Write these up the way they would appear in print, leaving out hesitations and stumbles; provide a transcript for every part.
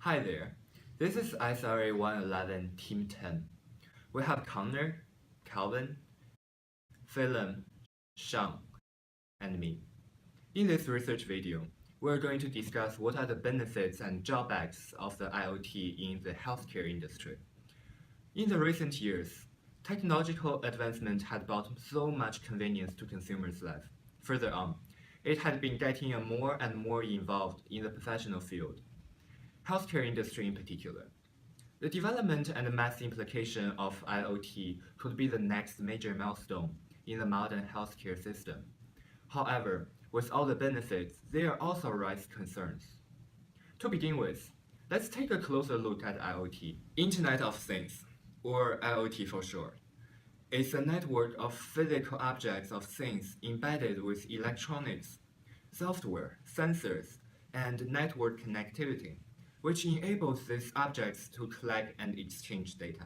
Hi there, this is SRA111 Team 10. We have Connor, Calvin, Phelan, Sean, and me. In this research video, we're going to discuss what are the benefits and drawbacks of the IoT in the healthcare industry. In the recent years, technological advancement had brought so much convenience to consumers' life. Further on, it had been getting more and more involved in the professional field, healthcare industry in particular. The development and mass implication of IoT could be the next major milestone in the modern healthcare system. However, with all the benefits, there also rise concerns. To begin with, let's take a closer look at IoT. Internet of Things, or IoT for short, is a network of physical objects of things embedded with electronics, software, sensors, and network connectivity, which enables these objects to collect and exchange data.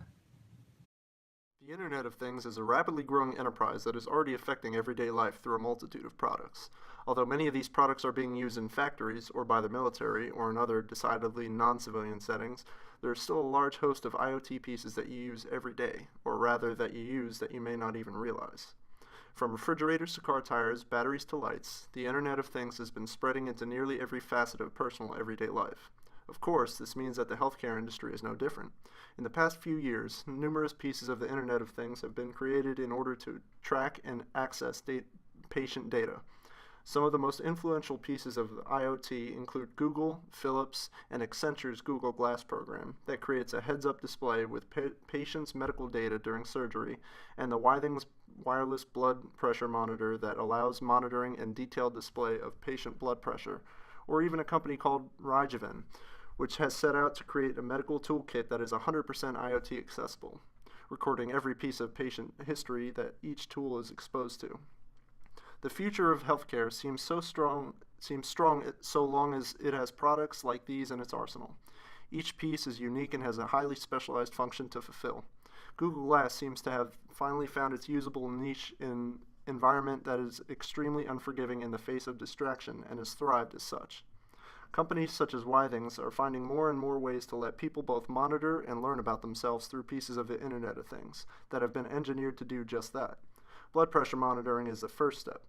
The Internet of Things is a rapidly growing enterprise that is already affecting everyday life through a multitude of products. Although many of these products are being used in factories or by the military or in other decidedly non-civilian settings, there is still a large host of IoT pieces that you use every day, or rather that you use that you may not even realize. From refrigerators to car tires, batteries to lights, the Internet of Things has been spreading into nearly every facet of personal everyday life. Of course, this means that the healthcare industry is no different. In the past few years, numerous pieces of the Internet of Things have been created in order to track and access patient data. Some of the most influential pieces of IoT include Google, Philips, and Accenture's Google Glass program that creates a heads-up display with patients' medical data during surgery, and the Withings wireless blood pressure monitor that allows monitoring and detailed display of patient blood pressure, or even a company called Rigeven, which has set out to create a medical toolkit that is 100% IoT accessible, recording every piece of patient history that each tool is exposed to. The future of healthcare seems strong so long as it has products like these in its arsenal. Each piece is unique and has a highly specialized function to fulfill. Google Glass seems to have finally found its usable niche in environment that is extremely unforgiving in the face of distraction and has thrived as such. Companies such as Withings are finding more and more ways to let people both monitor and learn about themselves through pieces of the Internet of Things that have been engineered to do just that. Blood pressure monitoring is the first step.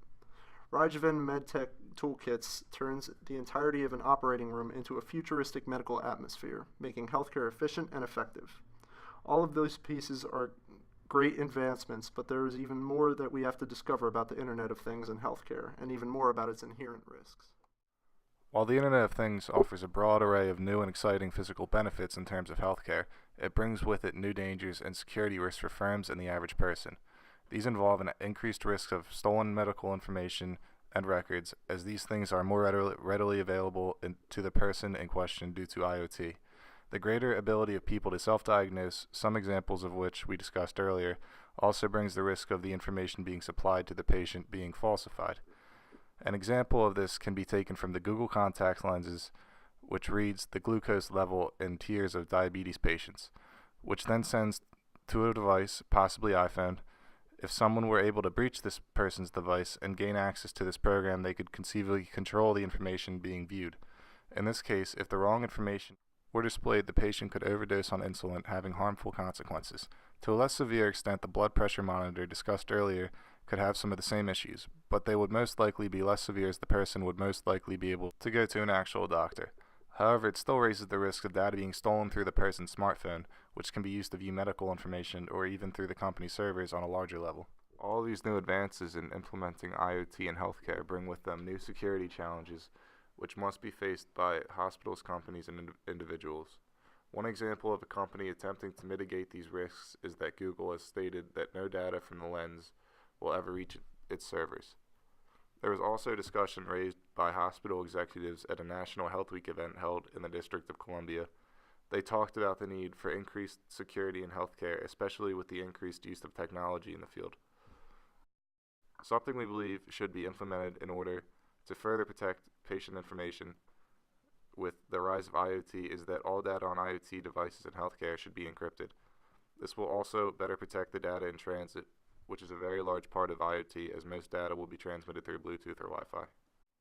Rigeven MedTech Toolkits turns the entirety of an operating room into a futuristic medical atmosphere, making healthcare efficient and effective. All of those pieces are great advancements, but there is even more that we have to discover about the Internet of Things in healthcare, and even more about its inherent risks. While the Internet of Things offers a broad array of new and exciting physical benefits in terms of healthcare, it brings with it new dangers and security risks for firms and the average person. These involve an increased risk of stolen medical information and records, as these things are more readily available to the person in question due to IoT. The greater ability of people to self-diagnose, some examples of which we discussed earlier, also brings the risk of the information being supplied to the patient being falsified. An example of this can be taken from the Google contact lenses, which reads the glucose level in tiers of diabetes patients, which then sends to a device, possibly iPhone. If someone were able to breach this person's device and gain access to this program, they could conceivably control the information being viewed. In this case, if the wrong information were displayed, the patient could overdose on insulin, having harmful consequences. To a less severe extent, the blood pressure monitor discussed earlier could have some of the same issues, but they would most likely be less severe, as the person would most likely be able to go to an actual doctor. However, it still raises the risk of data being stolen through the person's smartphone, which can be used to view medical information, or even through the company's servers on a larger level. All these new advances in implementing IoT in healthcare bring with them new security challenges, which must be faced by hospitals, companies, and individuals. One example of a company attempting to mitigate these risks is that Google has stated that no data from the lens will ever reach its servers. There was also discussion raised by hospital executives at a National Health Week event held in the District of Columbia. They talked about the need for increased security in healthcare, especially with the increased use of technology in the field. Something we believe should be implemented in order to further protect patient information with the rise of IoT is that all data on IoT devices in healthcare should be encrypted. This will also better protect the data in transit, which is a very large part of IoT, as most data will be transmitted through Bluetooth or Wi-Fi.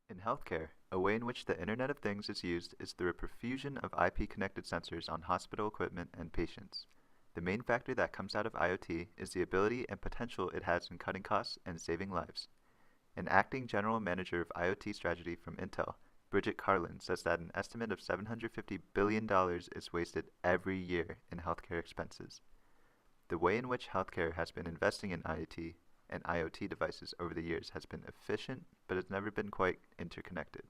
In healthcare, a way in which the Internet of Things is used is through a profusion of IP-connected sensors on hospital equipment and patients. The main factor that comes out of IoT is the ability and potential it has in cutting costs and saving lives. An acting general manager of IoT strategy from Intel, Bridget Carlin, says that an estimate of $750 billion is wasted every year in healthcare expenses. The way in which healthcare has been investing in IoT and IoT devices over the years has been efficient, but has never been quite interconnected.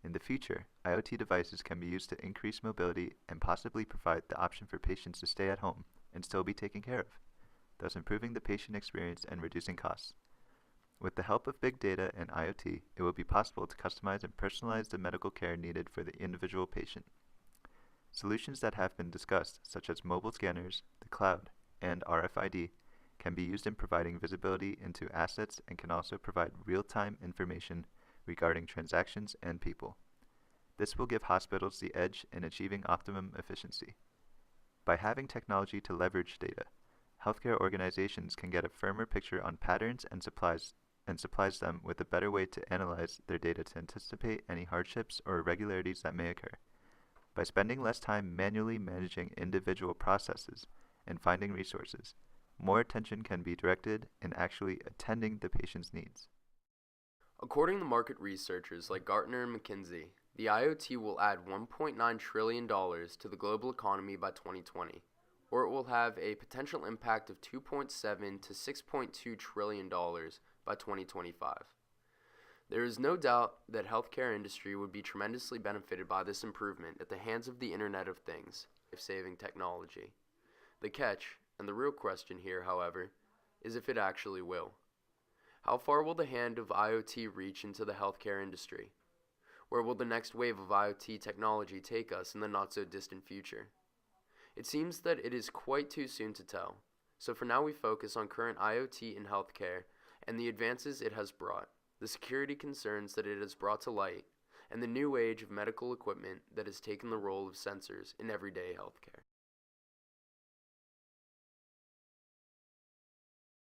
In the future, IoT devices can be used to increase mobility and possibly provide the option for patients to stay at home and still be taken care of, thus improving the patient experience and reducing costs. With the help of big data and IoT, it will be possible to customize and personalize the medical care needed for the individual patient. Solutions that have been discussed, such as mobile scanners, the cloud, and RFID, can be used in providing visibility into assets and can also provide real-time information regarding transactions and people. This will give hospitals the edge in achieving optimum efficiency. By having technology to leverage data, healthcare organizations can get a firmer picture on patterns and supplies them with a better way to analyze their data to anticipate any hardships or irregularities that may occur. By spending less time manually managing individual processes and finding resources, more attention can be directed in actually attending the patient's needs. According to market researchers like Gartner and McKinsey, the IoT will add $1.9 trillion to the global economy by 2020, or it will have a potential impact of $2.7 to $6.2 trillion by 2025. There is no doubt that healthcare industry would be tremendously benefited by this improvement at the hands of the Internet of Things, life-saving technology. The catch, and the real question here, however, is if it actually will. How far will the hand of IoT reach into the healthcare industry? Where will the next wave of IoT technology take us in the not-so-distant future? It seems that it is quite too soon to tell, so for now we focus on current IoT in healthcare and the advances it has brought, the security concerns that it has brought to light, and the new age of medical equipment that has taken the role of sensors in everyday healthcare.